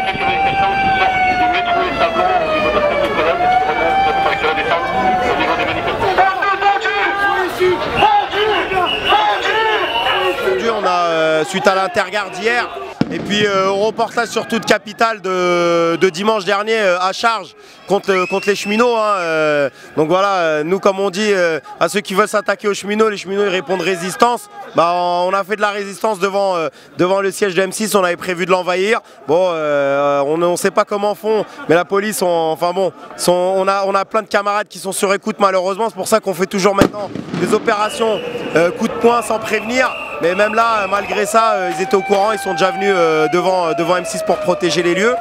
quelques manifestants qui sortent du métro et Sablon au niveau de la place de Cologne et qui remontent avec la descente au niveau des manifestants. Aujourd'hui, on a, suite à l'intergarde d'hier, et puis au reportage sur toute capitale de dimanche dernier à charge contre les cheminots. Hein, donc voilà, nous comme on dit à ceux qui veulent s'attaquer aux cheminots, les cheminots ils répondent résistance. Bah, on a fait de la résistance devant le siège de M6, on avait prévu de l'envahir. Bon, on ne sait pas comment font, mais la police, on a plein de camarades qui sont sur écoute malheureusement. C'est pour ça qu'on fait toujours maintenant des opérations coup de poing sans prévenir. Mais même là, malgré ça, ils étaient au courant, ils sont déjà venus devant M6 pour protéger les lieux.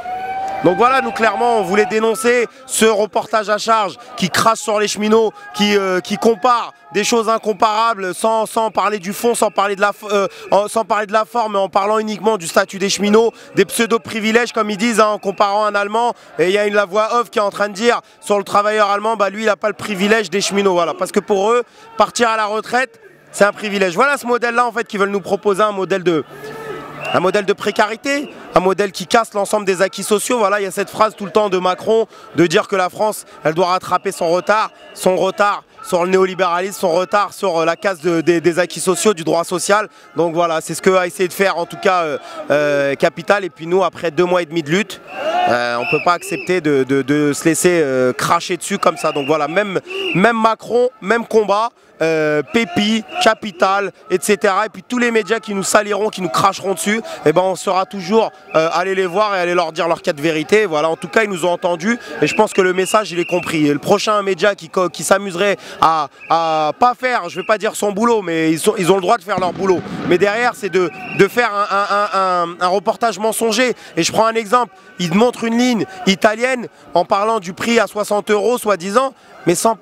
Donc voilà, nous clairement, on voulait dénoncer ce reportage à charge qui crache sur les cheminots, qui compare des choses incomparables sans parler du fond, sans parler de la forme, mais en parlant uniquement du statut des cheminots, des pseudo-privilèges comme ils disent, hein, en comparant un Allemand. Et il y a la voix off qui est en train de dire sur le travailleur allemand, bah lui il n'a pas le privilège des cheminots. Voilà, parce que pour eux, partir à la retraite, c'est un privilège. Voilà ce modèle-là en fait qu'ils veulent nous proposer, un modèle de précarité, un modèle qui casse l'ensemble des acquis sociaux. Voilà, il y a cette phrase tout le temps de Macron de dire que la France, elle doit rattraper son retard sur le néolibéralisme, son retard sur la casse des acquis sociaux, du droit social. Donc voilà, c'est ce que va essayer de faire en tout cas Capital. Et puis nous, après 2 mois et demi de lutte, on ne peut pas accepter de se laisser cracher dessus comme ça. Donc voilà, même Macron, même combat. Pépi, Capital, etc. Et puis tous les médias qui nous saliront, qui nous cracheront dessus, et ben on sera toujours aller les voir et aller leur dire leur cas de vérité. Voilà, en tout cas ils nous ont entendus et je pense que le message il est compris. Et le prochain média qui s'amuserait à pas faire, je vais pas dire son boulot, mais ils ont le droit de faire leur boulot. Mais derrière c'est de faire un reportage mensonger. Et je prends un exemple, ils montrent une ligne italienne en parlant du prix à 60 € soi-disant, mais sans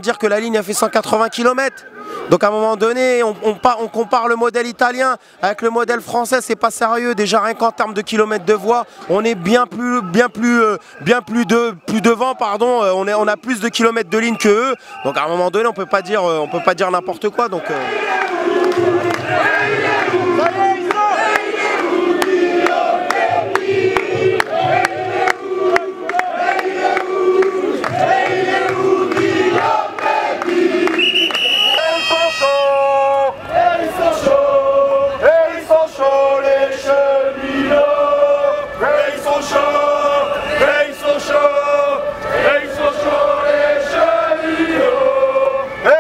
dire que la ligne a fait 180 km. Donc à un moment donné, on compare le modèle italien avec le modèle français, c'est pas sérieux. Déjà rien qu'en termes de kilomètres de voie, on est bien plus devant, pardon. On a plus de kilomètres de ligne que eux. Donc à un moment donné, on peut pas dire n'importe quoi. Donc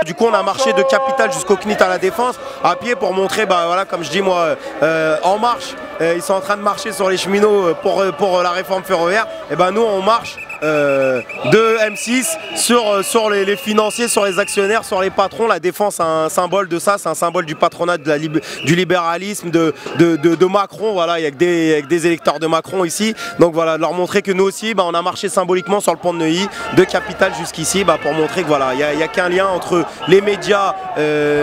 du coup on a marché de Capitale jusqu'au CNIT à la Défense à pied pour montrer, bah voilà, comme je dis moi, En Marche, ils sont en train de marcher sur les cheminots pour la réforme ferroviaire. Et ben nous on marche de M6 sur les financiers, sur les actionnaires, sur les patrons. La Défense c'est un symbole de ça, c'est un symbole du patronat, du libéralisme, de Macron. Voilà, il y a que des électeurs de Macron ici. Donc voilà, de leur montrer que nous aussi, bah, on a marché symboliquement sur le pont de Neuilly, de Capitale jusqu'ici, bah, pour montrer que voilà, il y a qu'un lien entre les médias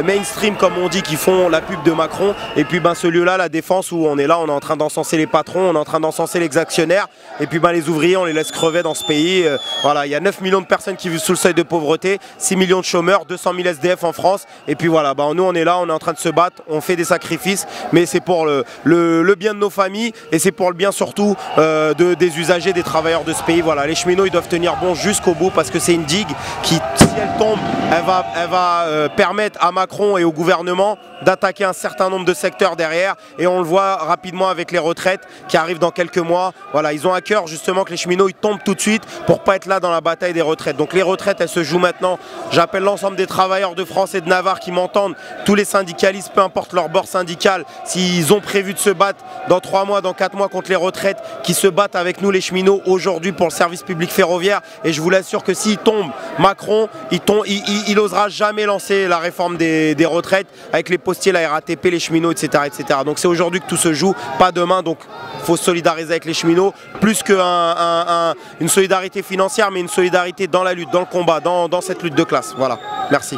mainstream comme on dit qui font la pub de Macron et puis ben, ce lieu-là, la Défense, où on est là, on est en train d'encenser les patrons, on est en train d'encenser les actionnaires et puis ben, les ouvriers, on les laisse crever dans ce pays. Voilà, il y a 9 millions de personnes qui vivent sous le seuil de pauvreté, 6 millions de chômeurs, 200 000 SDF en France. Et puis voilà, bah, nous on est là, on est en train de se battre, on fait des sacrifices, mais c'est pour le bien de nos familles et c'est pour le bien surtout des usagers, des travailleurs de ce pays. Voilà, les cheminots ils doivent tenir bon jusqu'au bout parce que c'est une digue qui, si elle tombe, elle va permettre à Macron et au gouvernement d'attaquer un certain nombre de secteurs derrière, et on le voit rapidement avec les retraites qui arrivent dans quelques mois. Voilà, ils ont à cœur justement que les cheminots ils tombent tout de suite pour pas être là dans la bataille des retraites. Donc les retraites elles se jouent maintenant. J'appelle l'ensemble des travailleurs de France et de Navarre qui m'entendent, tous les syndicalistes, peu importe leur bord syndical, s'ils ont prévu de se battre dans 3 mois, dans 4 mois contre les retraites, qui se battent avec nous les cheminots aujourd'hui pour le service public ferroviaire. Et je vous l'assure que s'il tombe Macron, il osera jamais lancer la réforme des retraites avec les postiers, la RATP, les cheminots, etc. etc. Donc c'est aujourd'hui que tout se joue, pas demain. Donc il faut se solidariser avec les cheminots, plus qu'une solidarité financière, mais une solidarité dans la lutte, dans le combat, dans cette lutte de classe. Voilà, merci.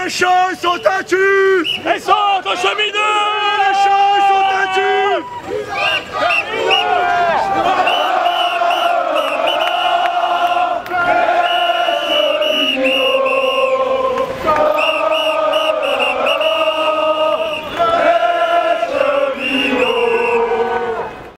Les champs sont têtus! Ils sont aux cheminots! Les champs sont têtus!